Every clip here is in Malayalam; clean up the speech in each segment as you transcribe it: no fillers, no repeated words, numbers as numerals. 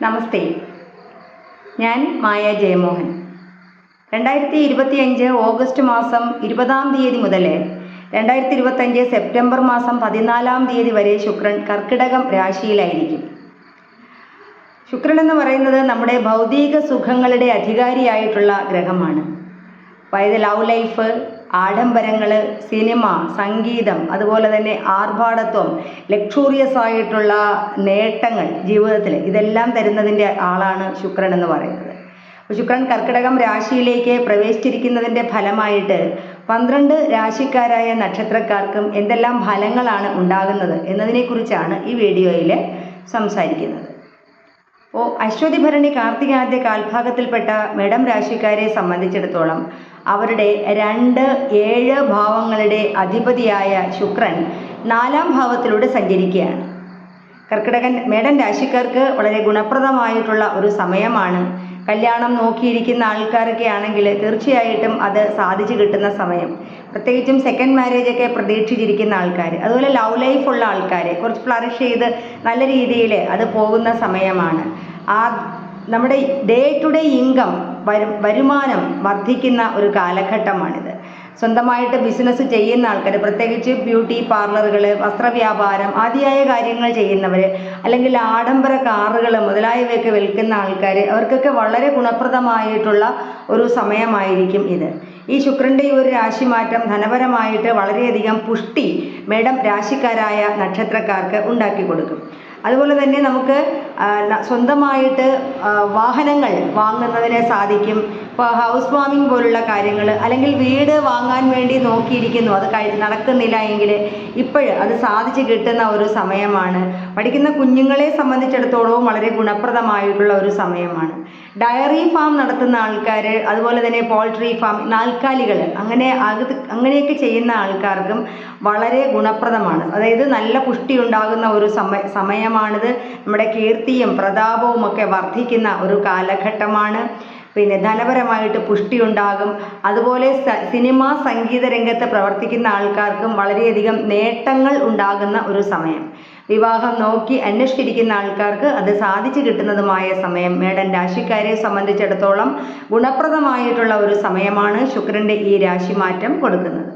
നമസ്തേ, ഞാൻ മായ ജയമോഹൻ. 2025 ഓഗസ്റ്റ് മാസം 20-ാം തീയതി മുതൽ 2025 സെപ്റ്റംബർ മാസം 14-ാം തീയതി വരെ ശുക്രൻ കർക്കിടകം രാശിയിലായിരിക്കും. ശുക്രൻ എന്ന് പറയുന്നത് നമ്മുടെ ഭൗതിക സുഖങ്ങളുടെ അധികാരിയായിട്ടുള്ള ഗ്രഹമാണ്. അതായത് ലവ് ലൈഫ്, ആഡംബരങ്ങൾ, സിനിമ, സംഗീതം, അതുപോലെ തന്നെ ആർഭാടത്വം, ലക്ഷൂറിയസ് ആയിട്ടുള്ള നേട്ടങ്ങൾ ജീവിതത്തിൽ ഇതെല്ലാം തരുന്നതിൻ്റെ ആളാണ് ശുക്രൻ എന്ന് പറയുന്നത്. ശുക്രൻ കർക്കിടകം രാശിയിലേക്ക് പ്രവേശിച്ചിരിക്കുന്നതിൻ്റെ ഫലമായിട്ട് 12 രാശിക്കാരായ നക്ഷത്രക്കാർക്കും എന്തെല്ലാം ഫലങ്ങളാണ് ഉണ്ടാകുന്നത് എന്നതിനെക്കുറിച്ചാണ് ഈ വീഡിയോയിൽ സംസാരിക്കുന്നത്. അശ്വതി ഭരണി കാർത്തികാദ്യ കാൽഭാഗത്തിൽപ്പെട്ട മേടം രാശിക്കാരെ സംബന്ധിച്ചിടത്തോളം അവരുടെ 2-7 ഭാവങ്ങളുടെ അധിപതിയായ ശുക്രൻ 4-ാം ഭാവത്തിലൂടെ സഞ്ചരിക്കുകയാണ്. മേടൻ രാശിക്കാർക്ക് വളരെ ഗുണപ്രദമായിട്ടുള്ള ഒരു സമയമാണ്. കല്യാണം നോക്കിയിരിക്കുന്ന ആൾക്കാരൊക്കെ ആണെങ്കിൽ തീർച്ചയായിട്ടും അത് സാധിച്ചു കിട്ടുന്ന സമയം. പ്രത്യേകിച്ചും സെക്കൻഡ് മാരേജൊക്കെ പ്രതീക്ഷിച്ചിരിക്കുന്ന ആൾക്കാർ, അതുപോലെ ലവ് ലൈഫുള്ള ആൾക്കാർ കുറച്ച് ഫ്ലറിഷ് ചെയ്ത് നല്ല രീതിയിൽ അത് പോകുന്ന സമയമാണ്. നമ്മുടെ ഡേ ടു ഡേ ഇൻകം വരുമാനം വർദ്ധിക്കുന്ന ഒരു കാലഘട്ടമാണിത്. സ്വന്തമായിട്ട് ബിസിനസ് ചെയ്യുന്ന ആൾക്കാർ, പ്രത്യേകിച്ച് ബ്യൂട്ടി പാർലറുകൾ, വസ്ത്രവ്യാപാരം ആദിയായ കാര്യങ്ങൾ ചെയ്യുന്നവർ, അല്ലെങ്കിൽ ആഡംബര കാറുകൾ മുതലായവയൊക്കെ വിൽക്കുന്ന ആൾക്കാർ, അവർക്കൊക്കെ വളരെ ഗുണപ്രദമായിട്ടുള്ള ഒരു സമയമായിരിക്കും ഇത്. ഈ ശുക്രൻ്റെ ഈ ഒരു രാശിമാറ്റം ധനപരമായിട്ട് വളരെയധികം പുഷ്ടി മേടം രാശിക്കാരായ നക്ഷത്രക്കാർക്ക് ഉണ്ടാക്കി കൊടുക്കും. അതുപോലെ തന്നെ നമുക്ക് സ്വന്തമായിട്ട് വാഹനങ്ങൾ വാങ്ങുന്നതിന് സാധിക്കും. ഇപ്പോൾ ഹൗസ് വാമിംഗ് പോലുള്ള കാര്യങ്ങൾ, അല്ലെങ്കിൽ വീട് വാങ്ങാൻ വേണ്ടി നോക്കിയിരിക്കുന്നു, അത് നടക്കുന്നില്ല എങ്കിൽ അത് സാധിച്ചു കിട്ടുന്ന ഒരു സമയമാണ്. പഠിക്കുന്ന കുഞ്ഞുങ്ങളെ സംബന്ധിച്ചിടത്തോളവും വളരെ ഗുണപ്രദമായിട്ടുള്ള ഒരു സമയമാണ്. ഡയറി ഫാം നടത്തുന്ന ആൾക്കാർ, അതുപോലെ തന്നെ പോൾട്രി ഫാം, നാൽക്കാലികൾ, അങ്ങനെയൊക്കെ ചെയ്യുന്ന ആൾക്കാർക്കും വളരെ ഗുണപ്രദമാണ്. അതായത് നല്ല പുഷ്ടി ഉണ്ടാകുന്ന ഒരു സമയമാണിത്. നമ്മുടെ കീർത്തിയും പ്രതാപവും ഒക്കെ വർദ്ധിക്കുന്ന ഒരു കാലഘട്ടമാണ്. പിന്നെ ധനപരമായിട്ട് പുഷ്ടി ഉണ്ടാകും. അതുപോലെ സിനിമ സംഗീത രംഗത്ത് പ്രവർത്തിക്കുന്ന ആൾക്കാർക്കും വളരെയധികം നേട്ടങ്ങൾ ഉണ്ടാകുന്ന ഒരു സമയം. വിവാഹം നോക്കി അന്വേഷിച്ചിരിക്കുന്ന ആൾക്കാർക്ക് അത് സാധിച്ചു കിട്ടുന്നതുമായ സമയം മേടൻ രാശിക്കാരെ സംബന്ധിച്ചിടത്തോളം ഗുണപ്രദമായിട്ടുള്ള ഒരു സമയമാണ് ശുക്രൻ്റെ ഈ രാശിമാറ്റം കൊടുക്കുന്നത്.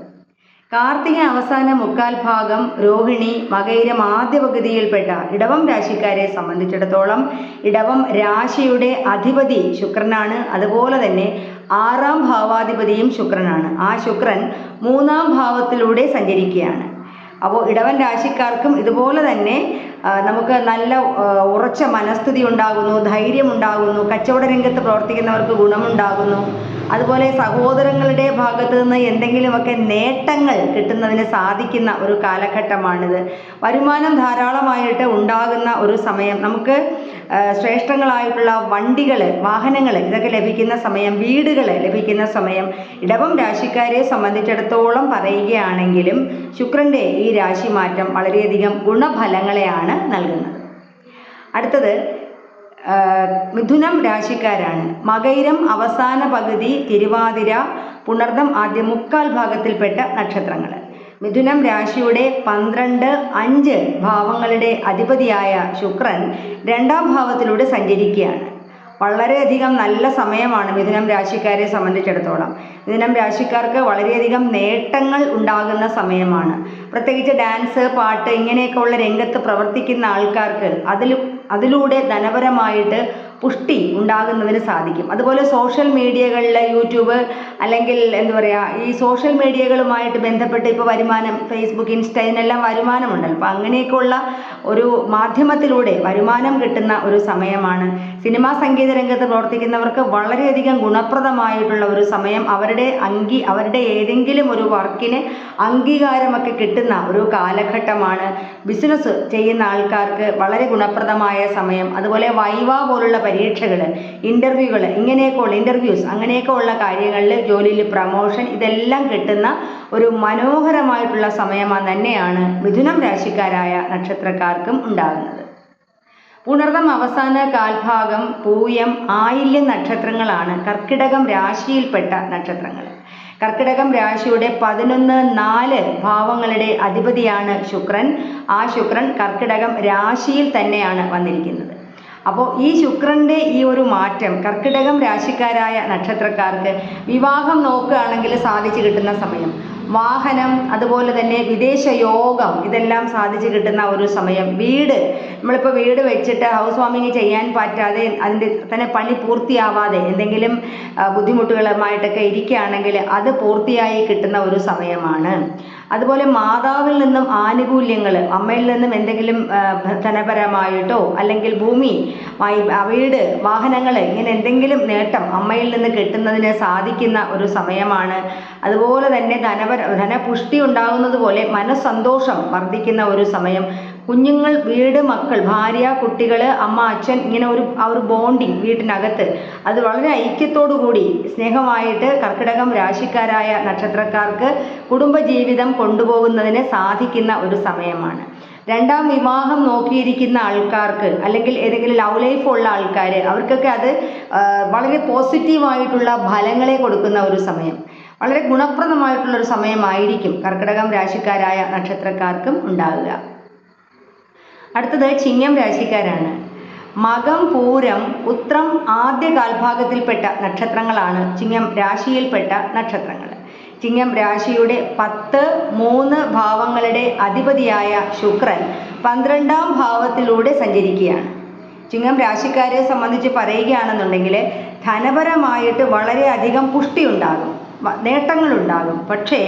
കാർത്തിക അവസാന 1/4 ഭാഗം, രോഹിണി മകയിരം ആദ്യ പകുതിയിൽപ്പെട്ട ഇടവം രാശിക്കാരെ സംബന്ധിച്ചിടത്തോളം ഇടവം രാശിയുടെ അധിപതി ശുക്രനാണ്. അതുപോലെ തന്നെ 6-ാം ഭാവാധിപതിയും ശുക്രനാണ്. ആ ശുക്രൻ 3-ാം ഭാവത്തിലൂടെ സഞ്ചരിക്കുകയാണ്. അപ്പോൾ ഇടവൻ രാശിക്കാർക്കും ഇതുപോലെ തന്നെ നമുക്ക് നല്ല ഉറച്ച മനസ്ഥിതി ഉണ്ടാകുന്നു, ധൈര്യം ഉണ്ടാകുന്നു, കച്ചവട രംഗത്ത് പ്രവർത്തിക്കുന്നവർക്ക് ഗുണമുണ്ടാകുന്നു. അതുപോലെ സഹോദരങ്ങളുടെ ഭാഗത്ത് നിന്ന് എന്തെങ്കിലുമൊക്കെ നേട്ടങ്ങൾ കിട്ടുന്നതിന് സാധിക്കുന്ന ഒരു കാലഘട്ടമാണിത്. വരുമാനം ധാരാളമായിട്ട് ഉണ്ടാകുന്ന ഒരു സമയം. നമുക്ക് ശ്രേഷ്ഠങ്ങളായിട്ടുള്ള വണ്ടികൾ, വാഹനങ്ങൾ ഇതൊക്കെ ലഭിക്കുന്ന സമയം, വീടുകൾ ലഭിക്കുന്ന സമയം. ഇടവം രാശിക്കാരെ സംബന്ധിച്ചിടത്തോളം പറയുകയാണെങ്കിലും ശുക്രൻ്റെ ഈ രാശിമാറ്റം വളരെയധികം ഗുണഫലങ്ങളെയാണ് നൽകുന്നത്. അടുത്തത് മിഥുനം രാശിക്കാരാണ്. മകയിരം അവസാന പകുതി, തിരുവാതിര, പുണർദം ആദ്യ 1/4 ഭാഗത്തിൽപ്പെട്ട നക്ഷത്രങ്ങൾ. മിഥുനം രാശിയുടെ 12-5 ഭാവങ്ങളുടെ അധിപതിയായ ശുക്രൻ 2-ാം ഭാവത്തിലൂടെ സഞ്ചരിക്കുകയാണ്. വളരെയധികം നല്ല സമയമാണ് മിഥുനം രാശിക്കാരെ സംബന്ധിച്ചിടത്തോളം. മിഥുനം രാശിക്കാർക്ക് വളരെയധികം നേട്ടങ്ങൾ ഉണ്ടാകുന്ന സമയമാണ്. പ്രത്യേകിച്ച് ഡാൻസ്, പാട്ട് ഇങ്ങനെയൊക്കെയുള്ള രംഗത്ത് പ്രവർത്തിക്കുന്ന ആൾക്കാർക്ക് അതിലൂടെ ധനപരമായിട്ട് പുഷ്ടി ഉണ്ടാകുന്നതിന് സാധിക്കും. അതുപോലെ സോഷ്യൽ മീഡിയകളിൽ യൂട്യൂബ്, അല്ലെങ്കിൽ ഈ സോഷ്യൽ മീഡിയകളുമായിട്ട് ബന്ധപ്പെട്ട് ഇപ്പോൾ വരുമാനം, ഫേസ്ബുക്ക്, ഇൻസ്റ്റ ഇതിനെല്ലാം വരുമാനമുണ്ടല്ലോ. അപ്പോൾ അങ്ങനെയൊക്കെയുള്ള ഒരു മാധ്യമത്തിലൂടെ വരുമാനം കിട്ടുന്ന ഒരു സമയമാണ്. സിനിമാ സംഗീത രംഗത്ത് പ്രവർത്തിക്കുന്നവർക്ക് വളരെയധികം ഗുണപ്രദമായിട്ടുള്ള ഒരു സമയം. അവരുടെ ഏതെങ്കിലും ഒരു വർക്കിന് അംഗീകാരമൊക്കെ കിട്ടുന്ന ഒരു കാലഘട്ടമാണ്. ബിസിനസ് ചെയ്യുന്ന ആൾക്കാർക്ക് വളരെ ഗുണപ്രദമായ സമയം. അതുപോലെ വൈവ പോലുള്ള പരീക്ഷകൾ, ഇൻ്റർവ്യൂസ് അങ്ങനെയൊക്കെ ഉള്ള കാര്യങ്ങളിൽ, ജോലിയിൽ പ്രമോഷൻ, ഇതെല്ലാം കിട്ടുന്ന ഒരു മനോഹരമായിട്ടുള്ള സമയം തന്നെയാണ് മിഥുനം രാശിക്കാരായ നക്ഷത്രക്കാർക്കും ഉണ്ടാകുന്നത്. പുണർദം അവസാന കാൽഭാഗം, പൂയം, ആയില്യം നക്ഷത്രങ്ങളാണ് കർക്കിടകം രാശിയിൽപ്പെട്ട നക്ഷത്രങ്ങൾ. കർക്കിടകം രാശിയുടെ 11-4 ഭാവങ്ങളുടെ അധിപതിയാണ് ശുക്രൻ. ആ ശുക്രൻ കർക്കിടകം രാശിയിൽ തന്നെയാണ് വന്നിരിക്കുന്നത്. അപ്പോൾ ഈ ശുക്രൻ്റെ ഈ ഒരു മാറ്റം കർക്കിടകം രാശിക്കാരായ നക്ഷത്രക്കാർക്ക് വിവാഹം നോക്കുകയാണെങ്കിൽ സാധിച്ചു കിട്ടുന്ന സമയം, വാഹനം, അതുപോലെ തന്നെ വിദേശ യോഗം, ഇതെല്ലാം സാധിച്ചു കിട്ടുന്ന ഒരു സമയം, വീട്, നമ്മളിപ്പോൾ വീട് വെച്ചിട്ട് ഹൗസ് വാമിങ് ചെയ്യാൻ പറ്റാതെ അതിൻ്റെ തന്നെ പണി പൂർത്തിയാവാതെ എന്തെങ്കിലും ബുദ്ധിമുട്ടുകളുമായിട്ടൊക്കെ ഇരിക്കുകയാണെങ്കിൽ അത് പൂർത്തിയായി കിട്ടുന്ന ഒരു സമയമാണ്. അതുപോലെ മാതാവിൽ നിന്നും ആനുകൂല്യങ്ങൾ, അമ്മയിൽ നിന്നും എന്തെങ്കിലും ധനപരമായിട്ടോ അല്ലെങ്കിൽ ഭൂമി, വീട്, വാഹനങ്ങൾ, ഇങ്ങനെ എന്തെങ്കിലും നേട്ടം അമ്മയിൽ നിന്ന് കിട്ടുന്നതിന് സാധിക്കുന്ന ഒരു സമയമാണ്. അതുപോലെ തന്നെ ധനപുഷ്ടി ഉണ്ടാകുന്നത് പോലെ മനസ്സന്തോഷം വർദ്ധിക്കുന്ന ഒരു സമയം. കുഞ്ഞുങ്ങൾ, വീട്, മക്കൾ, ഭാര്യ, കുട്ടികൾ, അമ്മ, അച്ഛൻ, ഇങ്ങനെ ആ ഒരു ബോണ്ടിങ് വീട്ടിനകത്ത് അത് വളരെ ഐക്യത്തോടു കൂടി സ്നേഹമായിട്ട് കർക്കിടകം രാശിക്കാരായ നക്ഷത്രക്കാർക്ക് കുടുംബജീവിതം കൊണ്ടുപോകുന്നതിന് സാധിക്കുന്ന ഒരു സമയമാണ്. രണ്ടാം വിവാഹം നോക്കിയിരിക്കുന്ന ആൾക്കാർക്ക് അല്ലെങ്കിൽ ഏതെങ്കിലും ലവ് ലൈഫ് ഉള്ള ആൾക്കാർ, അവർക്കൊക്കെ അത് വളരെ പോസിറ്റീവായിട്ടുള്ള ഫലങ്ങളെ കൊടുക്കുന്ന ഒരു സമയം, വളരെ ഗുണപ്രദമായിട്ടുള്ളൊരു സമയമായിരിക്കും കർക്കിടകം രാശിക്കാരായ നക്ഷത്രക്കാർക്കും ഉണ്ടാകുക. അടുത്തത് ചിങ്ങം രാശിക്കാരാണ്. മകം, പൂരം, ഉത്രം ആദ്യ കാൽഭാഗത്തിൽപ്പെട്ട നക്ഷത്രങ്ങളാണ് ചിങ്ങം രാശിയിൽപ്പെട്ട നക്ഷത്രങ്ങൾ. ചിങ്ങം രാശിയുടെ 10, 3 ഭാവങ്ങളുടെ അധിപതിയായ ശുക്രൻ 12ാം ഭാവത്തിലൂടെ സഞ്ചരിക്കുകയാണ്. ചിങ്ങം രാശിക്കാരെ സംബന്ധിച്ച് പറയുകയാണെന്നുണ്ടെങ്കിൽ ധനപരമായിട്ട് വളരെയധികം പുഷ്ടി ഉണ്ടാകും, നേട്ടങ്ങളുണ്ടാകും. പക്ഷേ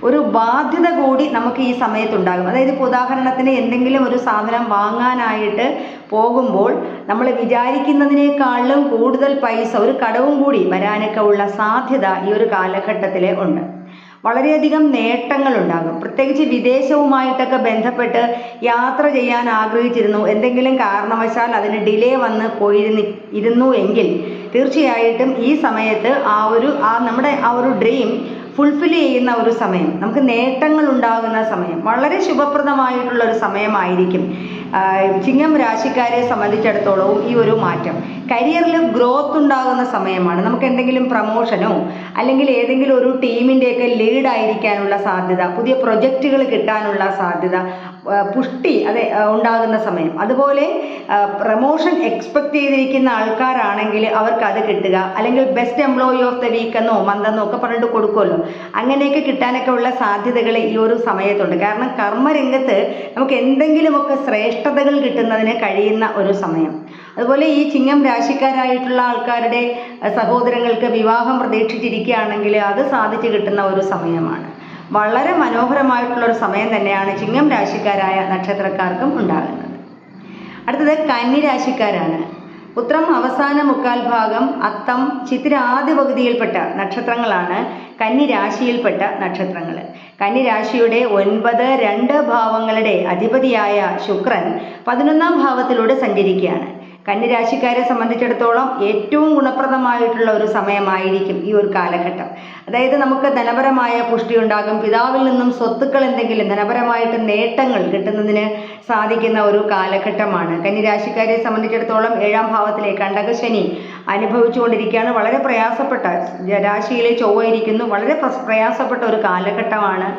ഒരു ബാധ്യത കൂടി നമുക്ക് ഈ സമയത്തുണ്ടാകും. അതായത് ഇപ്പോൾ ഉദാഹരണത്തിന് എന്തെങ്കിലും ഒരു സാധനം വാങ്ങാനായിട്ട് പോകുമ്പോൾ നമ്മൾ വിചാരിക്കുന്നതിനേക്കാളും കൂടുതൽ പൈസ, ഒരു കടവും കൂടി വരാനൊക്കെ ഉള്ള സാധ്യത ഈ ഒരു കാലഘട്ടത്തിൽ ഉണ്ട്. വളരെയധികം നേട്ടങ്ങളുണ്ടാകും. പ്രത്യേകിച്ച് വിദേശവുമായിട്ടൊക്കെ ബന്ധപ്പെട്ട് യാത്ര ചെയ്യാൻ ആഗ്രഹിച്ചിരുന്നു, എന്തെങ്കിലും കാരണവശാൽ അതിന് ഡിലേ വന്ന് പോയിരുന്നു എങ്കിൽ തീർച്ചയായിട്ടും ഈ സമയത്ത് നമ്മുടെ ആ ഒരു ഡ്രീം ഫുൾഫിൽ ചെയ്യുന്ന ഒരു സമയം, നമുക്ക് നേട്ടങ്ങൾ ഉണ്ടാകുന്ന സമയം, വളരെ ശുഭപ്രദമായിട്ടുള്ള ഒരു സമയമായിരിക്കും ചിങ്ങം രാശിക്കാരെ സംബന്ധിച്ചിടത്തോളവും ഈ ഒരു മാറ്റം. കരിയറിൽ ഗ്രോത്ത് ഉണ്ടാകുന്ന സമയമാണ്. നമുക്ക് എന്തെങ്കിലും പ്രമോഷനോ അല്ലെങ്കിൽ ഏതെങ്കിലും ഒരു ടീമിൻ്റെയൊക്കെ ലീഡായിരിക്കാനുള്ള സാധ്യത, പുതിയ പ്രൊജക്റ്റുകൾ കിട്ടാനുള്ള സാധ്യത, പുഷ്ടി ഉണ്ടാകുന്ന സമയം. അതുപോലെ പ്രമോഷൻ എക്സ്പെക്റ്റ് ചെയ്തിരിക്കുന്ന ആൾക്കാരാണെങ്കിൽ അവർക്കത് കിട്ടുക, അല്ലെങ്കിൽ best employee of the week എന്നോ മന്തെന്നോ ഒക്കെ പറഞ്ഞിട്ട് കൊടുക്കുമല്ലോ, അങ്ങനെയൊക്കെ കിട്ടാനൊക്കെ ഉള്ള സാധ്യതകൾ ഈ ഒരു സമയത്തുണ്ട്. കാരണം കർമ്മരംഗത്ത് നമുക്ക് എന്തെങ്കിലുമൊക്കെ ശ്രേഷ്ഠതകൾ കിട്ടുന്നതിന് കഴിയുന്ന ഒരു സമയം. അതുപോലെ ഈ ചിങ്ങം രാശിക്കാരായിട്ടുള്ള ആൾക്കാരുടെ സഹോദരങ്ങൾക്ക് വിവാഹം പ്രതീക്ഷിച്ചിരിക്കുകയാണെങ്കിൽ അത് സാധിച്ചു കിട്ടുന്ന ഒരു സമയമാണ്. വളരെ മനോഹരമായിട്ടുള്ളൊരു സമയം തന്നെയാണ് ചിങ്ങം രാശിക്കാരായ നക്ഷത്രക്കാർക്കും ഉണ്ടാകുന്നത്. അടുത്തത് കന്നി രാശിക്കാരാണ്. ഉത്രം അവസാന മുക്കാൽ ഭാഗം, അത്തം, ചിത്തിര ആദ്യ പകുതിയിൽപ്പെട്ട നക്ഷത്രങ്ങളാണ് കന്നി രാശിയിൽപ്പെട്ട നക്ഷത്രങ്ങൾ. കന്നി രാശിയുടെ 9, 2 ഭാവങ്ങളുടെ അധിപതിയായ ശുക്രൻ 11ാം ഭാവത്തിലൂടെ സഞ്ചരിക്കുകയാണ്. കന്യരാശിക്കാരെ സംബന്ധിച്ചിടത്തോളം ഏറ്റവും ഗുണപ്രദമായിട്ടുള്ള ഒരു സമയമായിരിക്കും ഈ ഒരു കാലഘട്ടം. അതായത് നമുക്ക് ധനപരമായ പുഷ്ടി ഉണ്ടാകും, പിതാവിൽ നിന്നും സ്വത്തുക്കൾ എന്തെങ്കിലും ധനപരമായിട്ട് നേട്ടങ്ങൾ കിട്ടുന്നതിന് സാധിക്കുന്ന ഒരു കാലഘട്ടമാണ്. കന്യരാശിക്കാരെ സംബന്ധിച്ചിടത്തോളം 7ാം ഭാവത്തിലെ കണ്ടകശനി അനുഭവിച്ചുകൊണ്ടിരിക്കുകയാണ്. വളരെ പ്രയാസപ്പെട്ട, രാശിയിലെ ചൊവ്വ ഇരിക്കുന്നു, വളരെ പ്രയാസപ്പെട്ട ഒരു കാലഘട്ടമാണ്.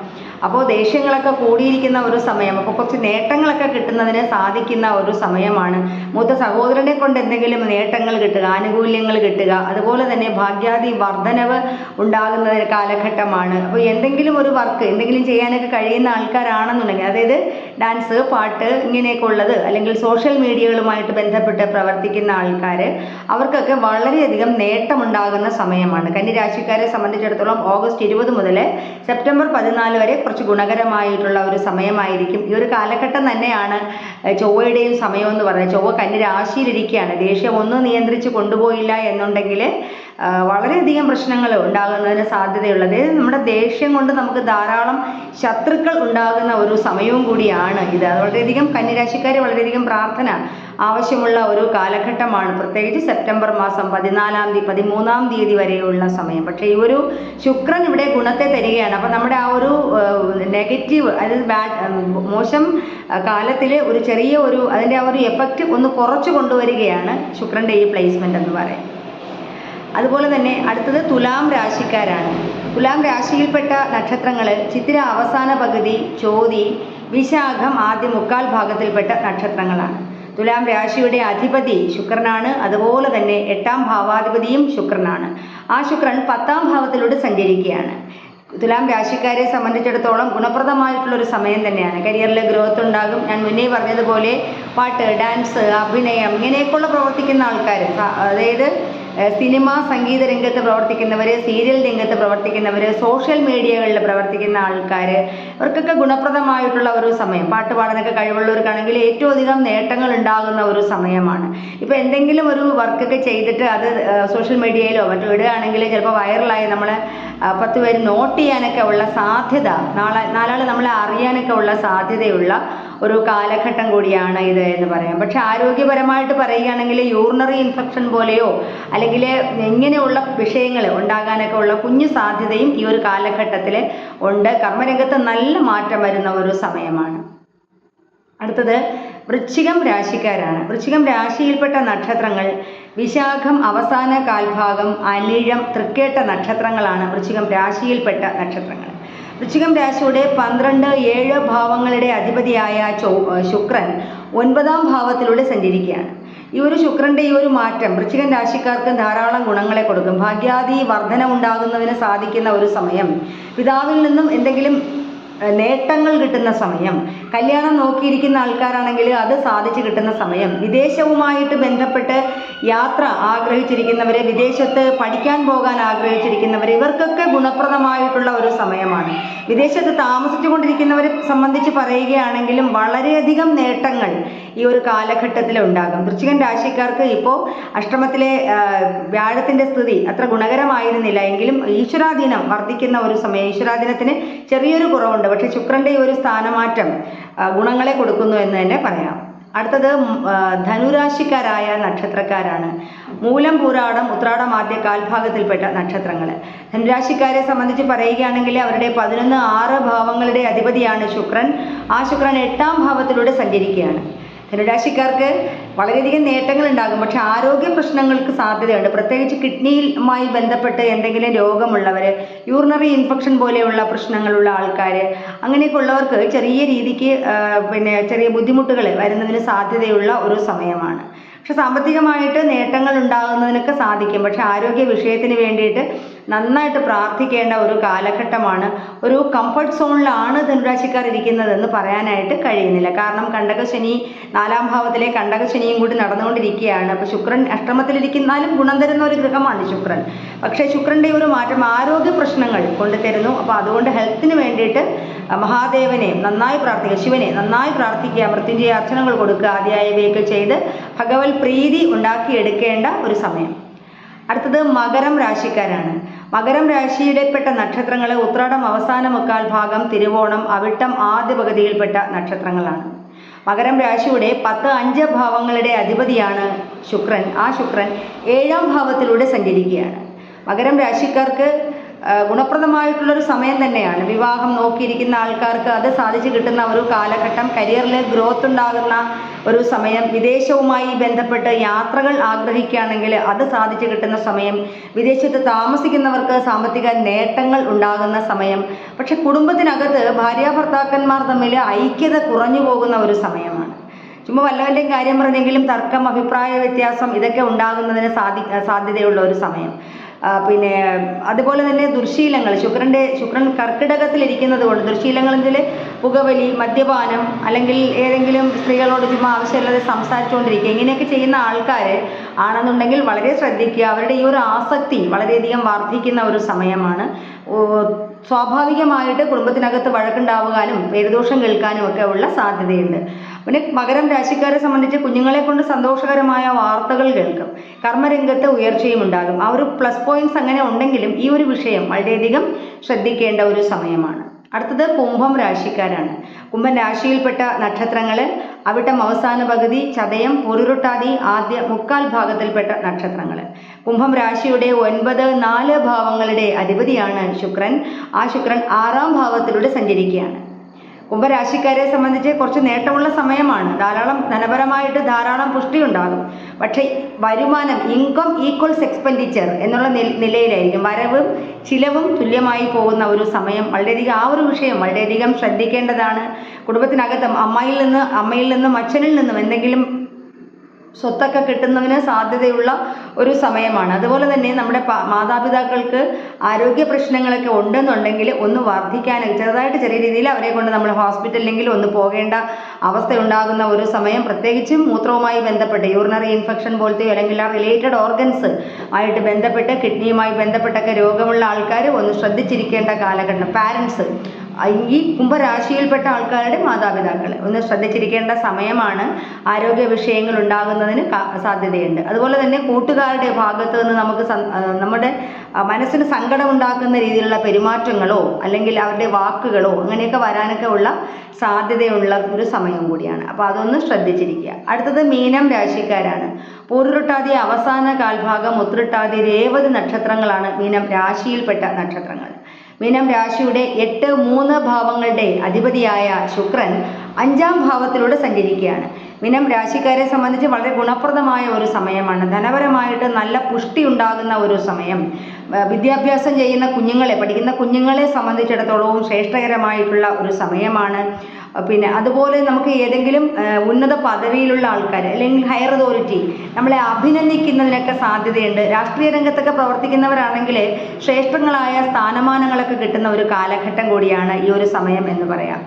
അപ്പോൾ ദേഷ്യങ്ങളൊക്കെ കൂടിയിരിക്കുന്ന ഒരു സമയം, അപ്പോൾ കുറച്ച് നേട്ടങ്ങളൊക്കെ കിട്ടുന്നതിന് സാധിക്കുന്ന ഒരു സമയമാണ്. മൂത്ത സഹോദരനെ കൊണ്ട് എന്തെങ്കിലും നേട്ടങ്ങൾ കിട്ടുക, ആനുകൂല്യങ്ങൾ കിട്ടുക, അതുപോലെ തന്നെ ഭാഗ്യാദി വർധനവ് ഉണ്ടാകുന്ന കാലഘട്ടമാണ്. അപ്പോൾ എന്തെങ്കിലും ഒരു വർക്ക് എന്തെങ്കിലും ചെയ്യാനൊക്കെ കഴിയുന്ന ആൾക്കാരാണെന്നുണ്ടെങ്കിൽ, അതായത് ഡാൻസ്, പാട്ട്, ഇങ്ങനെയൊക്കെ ഉള്ളത്, അല്ലെങ്കിൽ സോഷ്യൽ മീഡിയകളുമായിട്ട് ബന്ധപ്പെട്ട് പ്രവർത്തിക്കുന്ന ആൾക്കാർ, അവർക്കൊക്കെ വളരെയധികം നേട്ടമുണ്ടാകുന്ന സമയമാണ്. കന്യരാശിക്കാരെ സംബന്ധിച്ചിടത്തോളം ഓഗസ്റ്റ് 20 മുതൽ സെപ്റ്റംബർ 14 വരെ കുറച്ച് ഗുണകരമായിട്ടുള്ള ഒരു സമയമായിരിക്കും. ഈ ഒരു കാലഘട്ടം തന്നെയാണ് ചൊവ്വയുടെയും സമയം എന്ന് പറയുന്നത്. ചൊവ്വ കന്യരാശിയിലിരിക്കുകയാണ്. ദേഷ്യം ഒന്നും നിയന്ത്രിച്ച് കൊണ്ടുപോയില്ല എന്നുണ്ടെങ്കിൽ വളരെയധികം പ്രശ്നങ്ങൾ ഉണ്ടാകുന്നതിന് സാധ്യതയുള്ളത്. നമ്മുടെ ദേഷ്യം കൊണ്ട് നമുക്ക് ധാരാളം ശത്രുക്കൾ ഉണ്ടാകുന്ന ഒരു സമയവും കൂടിയാണ് ഇത്. വളരെയധികം കന്യരാശിക്കാർ വളരെയധികം പ്രാർത്ഥന ആവശ്യമുള്ള ഒരു കാലഘട്ടമാണ്. പ്രത്യേകിച്ച് സെപ്റ്റംബർ മാസം 13ാം തീയതി വരെയുള്ള സമയം. പക്ഷേ ഈ ഒരു ശുക്രൻ ഇവിടെ ഗുണത്തെ തരികയാണ്. അപ്പോൾ നമ്മുടെ ആ ഒരു നെഗറ്റീവ്, അതായത് മോശം കാലത്തിൽ ഒരു ചെറിയ അതിൻ്റെ ആ ഒരു എഫക്റ്റ് ഒന്ന് കുറച്ച് കൊണ്ടുവരികയാണ് ശുക്രൻ്റെ ഈ പ്ലേസ്മെൻ്റ് എന്ന് പറയും. അതുപോലെ തന്നെ അടുത്തത് തുലാം രാശിക്കാരാണ്. തുലാം രാശിയിൽപ്പെട്ട നക്ഷത്രങ്ങൾ ചിത്തിര അവസാന പകുതി, ചോതി, വിശാഖം ആദ്യ മുക്കാൽ ഭാഗത്തിൽപ്പെട്ട നക്ഷത്രങ്ങളാണ്. തുലാം രാശിയുടെ അധിപതി ശുക്രനാണ്. അതുപോലെ തന്നെ 8ാം ഭാവാധിപതിയും ശുക്രനാണ്. ആ ശുക്രൻ 10ാം ഭാവത്തിലൂടെ സഞ്ചരിക്കുകയാണ്. തുലാം രാശിക്കാരെ സംബന്ധിച്ചിടത്തോളം ഗുണപ്രദമായിട്ടുള്ളൊരു സമയം തന്നെയാണ്. കരിയറിൽ ഗ്രോത്ത് ഉണ്ടാകും. ഞാൻ മുന്നേ പറഞ്ഞതുപോലെ പാട്ട്, ഡാൻസ്, അഭിനയം ഇങ്ങനെയൊക്കെയുള്ള പ്രവർത്തിക്കുന്ന ആൾക്കാർ, അതായത് സിനിമ, സംഗീത രംഗത്ത് പ്രവർത്തിക്കുന്നവർ, സീരിയൽ രംഗത്ത് പ്രവർത്തിക്കുന്നവർ, സോഷ്യൽ മീഡിയകളിൽ പ്രവർത്തിക്കുന്ന ആൾക്കാർ, ഇവർക്കൊക്കെ ഗുണപ്രദമായിട്ടുള്ള ഒരു സമയം. പാട്ട് പാടാനൊക്കെ കഴിവുള്ളവർക്കാണെങ്കിൽ ഏറ്റവും അധികം നേട്ടങ്ങൾ ഉണ്ടാകുന്ന ഒരു സമയമാണ്. ഇപ്പോൾ എന്തെങ്കിലും ഒരു വർക്കൊക്കെ ചെയ്തിട്ട് അത് സോഷ്യൽ മീഡിയയിലോ മറ്റോ ഇടുകയാണെങ്കിൽ ചിലപ്പോൾ വൈറലായി നമ്മൾ 10 പേര് നോട്ട് ചെയ്യാനൊക്കെ ഉള്ള സാധ്യത, നാലാൾ നമ്മളെ അറിയാനൊക്കെ ഉള്ള സാധ്യതയുള്ള ഒരു കാലഘട്ടം കൂടിയാണ് ഇത് എന്ന് പറയാം. പക്ഷെ ആരോഗ്യപരമായിട്ട് പറയുകയാണെങ്കിൽ യൂറിനറി ഇൻഫെക്ഷൻ പോലെയോ അല്ലെങ്കിൽ ഇങ്ങനെയുള്ള വിഷയങ്ങൾ ഉണ്ടാകാനൊക്കെ ഉള്ള കുഞ്ഞു സാധ്യതയും ഈ ഒരു കാലഘട്ടത്തിൽ ഉണ്ട്. കർമ്മരംഗത്ത് നല്ല മാറ്റം വരുന്ന ഒരു സമയമാണ്. അടുത്തത് വൃശ്ചികം രാശിക്കാരാണ്. വൃശ്ചികം രാശിയിൽപ്പെട്ട നക്ഷത്രങ്ങൾ വിശാഖം അവസാന കാൽഭാഗം, അനിഴം, തൃക്കേട്ട നക്ഷത്രങ്ങളാണ് വൃശ്ചികം രാശിയിൽപ്പെട്ട നക്ഷത്രങ്ങൾ. വൃശ്ചികം രാശിയുടെ 12, 7 ഭാവങ്ങളുടെ അധിപതിയായ ശുക്രൻ 9ാം ഭാവത്തിലൂടെ സഞ്ചരിക്കുകയാണ്. ഈ ഒരു ശുക്രൻ്റെ ഈ ഒരു മാറ്റം വൃശ്ചികം രാശിക്കാർക്ക് ധാരാളം ഗുണങ്ങളെ കൊടുക്കും. ഭാഗ്യാദി വർധന ഉണ്ടാകുന്നതിന് സാധിക്കുന്ന ഒരു സമയം, പിതാവിൽ നിന്നും എന്തെങ്കിലും നേട്ടങ്ങൾ കിട്ടുന്ന സമയം, കല്യാണം നോക്കിയിരിക്കുന്ന ആൾക്കാരാണെങ്കിൽ അത് സാധിച്ചു കിട്ടുന്ന സമയം, വിദേശവുമായിട്ട് ബന്ധപ്പെട്ട് യാത്ര ആഗ്രഹിച്ചിരിക്കുന്നവർ, വിദേശത്ത് പഠിക്കാൻ പോകാൻ ആഗ്രഹിച്ചിരിക്കുന്നവർ, ഇവർക്കൊക്കെ ഗുണപ്രദമായിട്ടുള്ള ഒരു സമയമാണ്. വിദേശത്ത് താമസിച്ചു കൊണ്ടിരിക്കുന്നവരെ സംബന്ധിച്ച് പറയുകയാണെങ്കിലും വളരെയധികം നേട്ടങ്ങൾ ഈ ഒരു കാലഘട്ടത്തിൽ ഉണ്ടാകും. വൃശ്ചികൻ രാശിക്കാർക്ക് ഇപ്പോൾ അഷ്ടമത്തിലെ വ്യാഴത്തിൻ്റെ സ്ഥിതി അത്ര ഗുണകരമായിരുന്നില്ല എങ്കിലും ഈശ്വരാധീനം വർദ്ധിക്കുന്ന ഒരു സമയം. ഈശ്വരാധീനത്തിന് ചെറിയൊരു കുറവുണ്ട്. പക്ഷെ ശുക്രൻ്റെ ഈ ഒരു സ്ഥാനമാറ്റം ഗുണങ്ങളെ കൊടുക്കുന്നു എന്ന് തന്നെ പറയാം. അടുത്തത് ധനുരാശിക്കാരായ നക്ഷത്രക്കാരാണ്. മൂലം, പൂരാടം, ഉത്രാടം ആദ്യ കാൽഭാഗത്തിൽപ്പെട്ട നക്ഷത്രങ്ങൾ. ധനുരാശിക്കാരെ സംബന്ധിച്ച് പറയുകയാണെങ്കിൽ അവരുടെ 11, 6 ഭാവങ്ങളുടെ അധിപതിയാണ് ശുക്രൻ. ആ ശുക്രൻ 8ാം ഭാവത്തിലൂടെ സഞ്ചരിക്കുകയാണ്. ധനുരാശിക്കാർക്ക് വളരെയധികം നേട്ടങ്ങൾ ഉണ്ടാകും. പക്ഷെ ആരോഗ്യ പ്രശ്നങ്ങൾക്ക് സാധ്യതയുണ്ട്. പ്രത്യേകിച്ച് കിഡ്നിയുമായി ബന്ധപ്പെട്ട് എന്തെങ്കിലും രോഗമുള്ളവർ, യൂറിനറി ഇൻഫെക്ഷൻ പോലെയുള്ള പ്രശ്നങ്ങളുള്ള ആൾക്കാർ, അങ്ങനെയൊക്കെ ഉള്ളവർക്ക് ചെറിയ രീതിക്ക് ചെറിയ ബുദ്ധിമുട്ടുകൾ വരുന്നതിന് സാധ്യതയുള്ള ഒരു സമയമാണ്. പക്ഷെ സാമ്പത്തികമായിട്ട് നേട്ടങ്ങൾ ഉണ്ടാകുന്നതിനൊക്കെ സാധിക്കും. പക്ഷെ ആരോഗ്യ വിഷയത്തിന് വേണ്ടിയിട്ട് നന്നായിട്ട് പ്രാർത്ഥിക്കേണ്ട ഒരു കാലഘട്ടമാണ്. ഒരു കംഫർട്ട് സോണിലാണ് ധനുരാശിക്കാർ ഇരിക്കുന്നതെന്ന് പറയാനായിട്ട് കഴിയുന്നില്ല. കാരണം കണ്ടകശനി, 4ാം ഭാവത്തിലെ കണ്ടകശനിയും കൂടി നടന്നുകൊണ്ടിരിക്കുകയാണ്. അപ്പോൾ ശുക്രൻ അഷ്ടമത്തിലിരിക്കുന്നാലും ഗുണം തരുന്ന ഒരു ഗ്രഹമാണ് ശുക്രൻ. പക്ഷേ ശുക്രൻ്റെ ഒരു മാറ്റം ആരോഗ്യ പ്രശ്നങ്ങൾ കൊണ്ടുതരുന്നു. അപ്പോൾ അതുകൊണ്ട് ഹെൽത്തിന് വേണ്ടിയിട്ട് മഹാദേവനെ നന്നായി പ്രാർത്ഥിക്കുക, ശിവനെ നന്നായി പ്രാർത്ഥിക്കുക, മൃത്യുഞ്ജയ അർച്ചനകൾ കൊടുക്കുക, ആദ്യായവയൊക്കെ ചെയ്ത് ഭഗവത് പ്രീതി ഉണ്ടാക്കിയെടുക്കേണ്ട ഒരു സമയം. അടുത്തത് മകരം രാശിക്കാരാണ്. മകരം രാശിയിൽപ്പെട്ട നക്ഷത്രങ്ങൾ ഉത്രാടം അവസാന മുക്കാൽ ഭാഗം, തിരുവോണം, അവിട്ടം ആദ്യ പകുതിയിൽപ്പെട്ട നക്ഷത്രങ്ങളാണ്. മകരം രാശിയുടെ 10, 5 ഭാവങ്ങളുടെ അധിപതിയാണ് ശുക്രൻ. ആ ശുക്രൻ 7ാം ഭാവത്തിലൂടെ സഞ്ചരിക്കുകയാണ്. മകരം രാശിക്കാർക്ക് ഗുണപ്രദമായിട്ടുള്ളൊരു സമയം തന്നെയാണ്. വിവാഹം നോക്കിയിരിക്കുന്ന ആൾക്കാർക്ക് അത് സാധിച്ചു കിട്ടുന്ന ഒരു കാലഘട്ടം, കരിയറിൽ ഗ്രോത്ത് ഉണ്ടാകുന്ന ഒരു സമയം, വിദേശവുമായി ബന്ധപ്പെട്ട് യാത്രകൾ ആഗ്രഹിക്കുകയാണെങ്കിൽ അത് സാധിച്ചു കിട്ടുന്ന സമയം, വിദേശത്ത് താമസിക്കുന്നവർക്ക് സാമ്പത്തിക നേട്ടങ്ങൾ ഉണ്ടാകുന്ന സമയം. പക്ഷെ കുടുംബത്തിനകത്ത് ഭാര്യാഭർത്താക്കന്മാർ തമ്മിൽ ഐക്യത കുറഞ്ഞു പോകുന്ന ഒരു സമയമാണ്. ചുമ്മാ വല്ലവൻ്റെയും കാര്യം പറഞ്ഞെങ്കിലും തർക്കം, അഭിപ്രായ വ്യത്യാസം ഇതൊക്കെ ഉണ്ടാകുന്നതിന് സാധ്യതയുള്ള ഒരു സമയം. അതുപോലെ തന്നെ ദുർശീലങ്ങൾ, ശുക്രൻ കർക്കിടകത്തിലിരിക്കുന്നത് കൊണ്ട് ദുർശീലങ്ങളിൽ പുകവലി, മദ്യപാനം, അല്ലെങ്കിൽ ഏതെങ്കിലും സ്ത്രീകളോട് ചുമ്മാ ആവശ്യമില്ലാതെ സംസാരിച്ചുകൊണ്ടിരിക്കുക, ഇങ്ങനെയൊക്കെ ചെയ്യുന്ന ആൾക്കാർ ആണെന്നുണ്ടെങ്കിൽ വളരെ ശ്രദ്ധിക്കുക. അവരുടെ ഈ ഒരു ആസക്തി വളരെയധികം വർദ്ധിക്കുന്ന ഒരു സമയമാണ്. സ്വാഭാവികമായിട്ട് കുടുംബത്തിനകത്ത് വഴക്കുണ്ടാവുവാനും പേരുദോഷം കേൾക്കാനും ഒക്കെ ഉള്ള സാധ്യതയുണ്ട്. പിന്നെ മകരം രാശിക്കാരെ സംബന്ധിച്ച് കുഞ്ഞുങ്ങളെ കൊണ്ട് സന്തോഷകരമായ വാർത്തകൾ കേൾക്കും. കർമ്മരംഗത്ത് ഉയർച്ചയും ഉണ്ടാകും. ആ ഒരു പ്ലസ് പോയിന്റ്സ് അങ്ങനെ ഉണ്ടെങ്കിലും ഈ ഒരു വിഷയം വളരെയധികം ശ്രദ്ധിക്കേണ്ട ഒരു സമയമാണ്. അടുത്തത് കുംഭം രാശിക്കാരാണ്. കുംഭം രാശിയിൽപ്പെട്ട നക്ഷത്രങ്ങൾ അവിട്ടം അവസാന പകുതി, ചതയം, പൊരുരുട്ടാതി ആദ്യ മുക്കാൽ ഭാഗത്തിൽപ്പെട്ട നക്ഷത്രങ്ങൾ. കുംഭം രാശിയുടെ 9, 4 ഭാവങ്ങളുടെ അധിപതിയാണ് ശുക്രൻ. ആ ശുക്രൻ 6ാം ഭാവത്തിലൂടെ സഞ്ചരിക്കുകയാണ്. കുംഭരാശിക്കാരെ സംബന്ധിച്ച് കുറച്ച് നേട്ടമുള്ള സമയമാണ്. ധനപരമായിട്ട് ധാരാളം പുഷ്ടി ഉണ്ടാകും. പക്ഷേ വരുമാനം, ഇൻകം ഈക്വൽസ് എക്സ്പെൻഡിച്ചർ എന്നുള്ള നിലയിലായിരിക്കും. വരവും ചിലവും തുല്യമായി പോകുന്ന ഒരു സമയം. ആ ഒരു വിഷയം വളരെയധികം ശ്രദ്ധിക്കേണ്ടതാണ്. കുടുംബത്തിനകത്തും അമ്മയിൽ നിന്നും അച്ഛനിൽ നിന്നും എന്തെങ്കിലും സ്വത്തൊക്കെ കിട്ടുന്നതിന് സാധ്യതയുള്ള ഒരു സമയമാണ്. അതുപോലെ തന്നെ നമ്മുടെ മാതാപിതാക്കൾക്ക് ആരോഗ്യ പ്രശ്നങ്ങളൊക്കെ ഉണ്ടെന്നുണ്ടെങ്കിൽ ഒന്ന് വർദ്ധിക്കാൻ ചെറുതായിട്ട് ചെറിയ രീതിയിൽ അവരെ കൊണ്ട് നമ്മൾ ഹോസ്പിറ്റലിലെങ്കിലും ഒന്ന് പോകേണ്ട അവസ്ഥ ഉണ്ടാകുന്ന ഒരു സമയം, പ്രത്യേകിച്ചും മൂത്രവുമായി ബന്ധപ്പെട്ട് യൂറിനറി ഇൻഫെക്ഷൻ പോലത്തെയോ അല്ലെങ്കിൽ ആ റിലേറ്റഡ് ഓർഗൻസ് ആയിട്ട് ബന്ധപ്പെട്ട് കിഡ്നിയുമായി ബന്ധപ്പെട്ടൊക്കെ രോഗമുള്ള ആൾക്കാർ ഒന്ന് ശ്രദ്ധിച്ചിരിക്കേണ്ട കാലഘട്ടം. പാരൻസ്, ഈ കുംഭരാശിയിൽപ്പെട്ട ആൾക്കാരുടെ മാതാപിതാക്കൾ ഒന്ന് ശ്രദ്ധിച്ചിരിക്കേണ്ട സമയമാണ്. ആരോഗ്യ വിഷയങ്ങൾ ഉണ്ടാകുന്നതിന് സാധ്യതയുണ്ട്. അതുപോലെ തന്നെ കൂട്ടുകാരുടെ ഭാഗത്ത് നിന്ന് നമുക്ക് നമ്മുടെ മനസ്സിന് സങ്കടമുണ്ടാക്കുന്ന രീതിയിലുള്ള പെരുമാറ്റങ്ങളോ അല്ലെങ്കിൽ അവരുടെ വാക്കുകളോ അങ്ങനെയൊക്കെ വരാനൊക്കെ ഉള്ള സാധ്യതയുള്ള ഒരു സമയം കൂടിയാണ്. അപ്പോൾ അതൊന്ന് ശ്രദ്ധിച്ചിരിക്കുക. അടുത്തത് മീനം രാശിക്കാരാണ്. പൂരുരുട്ടാതി അവസാന കാൽഭാഗം, ഉത്രട്ടാതി, രേവതി നക്ഷത്രങ്ങളാണ് മീനം രാശിയിൽപ്പെട്ട നക്ഷത്രങ്ങൾ. മീനം രാശിയുടെ 8, 3 ഭാവങ്ങളുടെ അധിപതിയായ ശുക്രൻ 5ാം ഭാവത്തിലൂടെ സഞ്ചരിക്കുകയാണ്. മീനം രാശിക്കാരെ സംബന്ധിച്ച് വളരെ ഗുണപ്രദമായ ഒരു സമയമാണ്. ധനപരമായിട്ട് നല്ല പുഷ്ടി ഉണ്ടാകുന്ന ഒരു സമയം. വിദ്യാഭ്യാസം ചെയ്യുന്ന കുഞ്ഞുങ്ങളെ, പഠിക്കുന്ന കുഞ്ഞുങ്ങളെ സംബന്ധിച്ചിടത്തോളവും ശ്രേഷ്ഠകരമായിട്ടുള്ള ഒരു സമയമാണ്. പിന്നെ അതുപോലെ നമുക്ക് ഏതെങ്കിലും ഉന്നത പദവിയിലുള്ള ആൾക്കാർ അല്ലെങ്കിൽ ഹയർ അതോറിറ്റി നമ്മളെ അഭിനന്ദിക്കുന്നതിനൊക്കെ സാധ്യതയുണ്ട്. രാഷ്ട്രീയ രംഗത്തൊക്കെ പ്രവർത്തിക്കുന്നവരാണെങ്കിൽ ശ്രേഷ്ഠങ്ങളായ സ്ഥാനമാനങ്ങളൊക്കെ കിട്ടുന്ന ഒരു കാലഘട്ടം കൂടിയാണ് ഈ ഒരു സമയം എന്ന് പറയാം.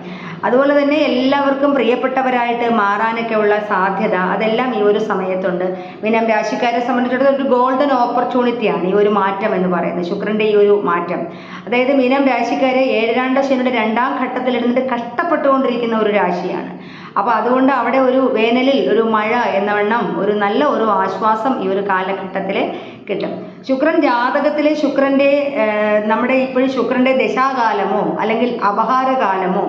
അതുപോലെ തന്നെ എല്ലാവർക്കും പ്രിയപ്പെട്ടവരായിട്ട് മാറാനൊക്കെ ഉള്ള സാധ്യത അതെല്ലാം ഈ ഒരു സമയത്തുണ്ട്. മീനം രാശിക്കാരെ സംബന്ധിച്ചിടത്തോളം ഒരു ഗോൾഡൻ ഓപ്പർച്യൂണിറ്റിയാണ് ഈ ഒരു മാറ്റം എന്ന് പറയുന്നത്, ശുക്രൻ്റെ ഈ ഒരു മാറ്റം. അതായത് മീനം രാശിക്കാരെ 7 ശനിയുടെ 2ാം ഘട്ടത്തിലിരുന്നിട്ട് കഷ്ടപ്പെട്ടുകൊണ്ടിരിക്കുന്ന ഒരു രാശിയാണ്. അപ്പോൾ അതുകൊണ്ട് അവിടെ ഒരു വേനലിൽ ഒരു മഴ എന്നവണ്ണം ഒരു നല്ല ഒരു ആശ്വാസം ഈ ഒരു കാലഘട്ടത്തിൽ കിട്ടും. ശുക്രൻ ജാതകത്തിലെ നമ്മുടെ ഇപ്പോഴും ശുക്രൻ്റെ ദശാകാലമോ അല്ലെങ്കിൽ അപഹാരകാലമോ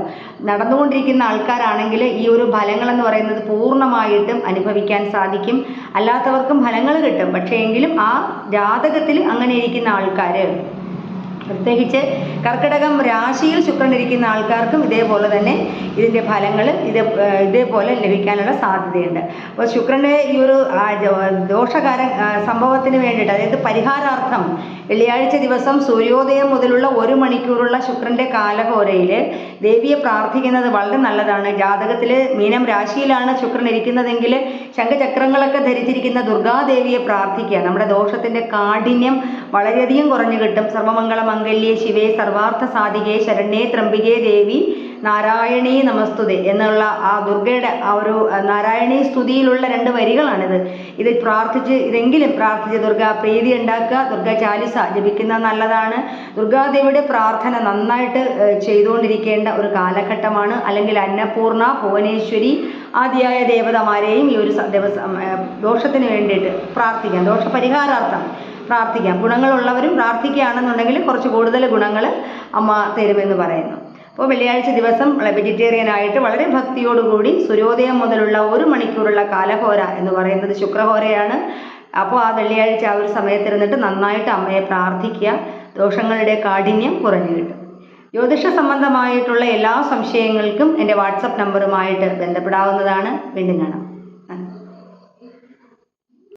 നടന്നുകൊണ്ടിരിക്കുന്ന ആൾക്കാരാണെങ്കിൽ ഈ ഒരു ഫലങ്ങളെന്ന് പറയുന്നത് പൂർണ്ണമായിട്ടും അനുഭവിക്കാൻ സാധിക്കും. അല്ലാത്തവർക്കും ഫലങ്ങൾ കിട്ടും. പക്ഷേ എങ്കിലും ആ ജാതകത്തിൽ അങ്ങനെ ഇരിക്കുന്ന ആൾക്കാർ, പ്രത്യേകിച്ച് കർക്കിടകം രാശിയിൽ ശുക്രൻ ഇരിക്കുന്ന ആൾക്കാർക്കും ഇതേപോലെ തന്നെ ഇതിൻ്റെ ഫലങ്ങൾ ഇതേപോലെ ലഭിക്കാനുള്ള സാധ്യതയുണ്ട്. അപ്പോൾ ശുക്രൻ്റെ ഈ ഒരു സംഭവത്തിന് വേണ്ടിയിട്ട്, അതായത് പരിഹാരാർത്ഥം വെള്ളിയാഴ്ച ദിവസം സൂര്യോദയം മുതലുള്ള 1 മണിക്കൂറുള്ള ശുക്രൻ്റെ കാലഹോരയിൽ ദേവിയെ പ്രാർത്ഥിക്കുന്നത് വളരെ നല്ലതാണ്. ജാതകത്തിൽ മീനം രാശിയിലാണ് ശുക്രൻ ഇരിക്കുന്നതെങ്കിൽ ശംഖചക്രങ്ങളൊക്കെ ധരിച്ചിരിക്കുന്ന ദുർഗാദേവിയെ പ്രാർത്ഥിക്കുക. നമ്മുടെ ദോഷത്തിൻ്റെ കാഠിന്യം വളരെയധികം കുറഞ്ഞു കിട്ടും. സർവമംഗള മംഗല്യേ ശിവേ സർവാർത്ഥ സാധികേ ശരണ്യേ ത്രംബികേ ദേവി നാരായണീ നമസ്തുതേ എന്നുള്ള ആ ദുർഗയുടെ ആ ഒരു നാരായണീ സ്തുതിയിലുള്ള 2 വരികളാണിത്. ഇതെങ്കിലും പ്രാർത്ഥിച്ച് ദുർഗാ പ്രീതി ഉണ്ടാക്കുക. ദുർഗാ ചാലിസ ജപിക്കുന്ന നല്ലതാണ്. ദുർഗാദേവിയുടെ പ്രാർത്ഥന നന്നായിട്ട് ചെയ്തുകൊണ്ടിരിക്കേണ്ട ഒരു കാലഘട്ടമാണ്. അല്ലെങ്കിൽ അന്നപൂർണ, ഭുവനേശ്വരി ആദിയായ ദേവതമാരെയും ഈ ഒരു ദോഷത്തിന് വേണ്ടിയിട്ട് പ്രാർത്ഥിക്കാം. ദോഷപരിഹാരാർത്ഥം പ്രാർത്ഥിക്കാം. ഗുണങ്ങളുള്ളവരും പ്രാർത്ഥിക്കുകയാണെന്നുണ്ടെങ്കിൽ കുറച്ച് കൂടുതൽ ഗുണങ്ങൾ അമ്മ തരുമെന്ന് പറയുന്നു. അപ്പോൾ വെള്ളിയാഴ്ച ദിവസം വെജിറ്റേറിയനായിട്ട് വളരെ ഭക്തിയോടുകൂടി സൂര്യോദയം മുതലുള്ള 1 മണിക്കൂറുള്ള കാലഹോര എന്ന് പറയുന്നത് ശുക്രഹോരയാണ്. അപ്പോൾ ആ വെള്ളിയാഴ്ച ആ ഒരു സമയത്തിരുന്നിട്ട് നന്നായിട്ട് അമ്മയെ പ്രാർത്ഥിക്കുക. ദോഷങ്ങളുടെ കാഠിന്യം കുറഞ്ഞു കിട്ടും. ജ്യോതിഷ സംബന്ധമായിട്ടുള്ള എല്ലാ സംശയങ്ങൾക്കും എൻ്റെ വാട്സപ്പ് നമ്പറുമായിട്ട് ബന്ധപ്പെടാവുന്നതാണ്. വീണ്ടും കാണാം.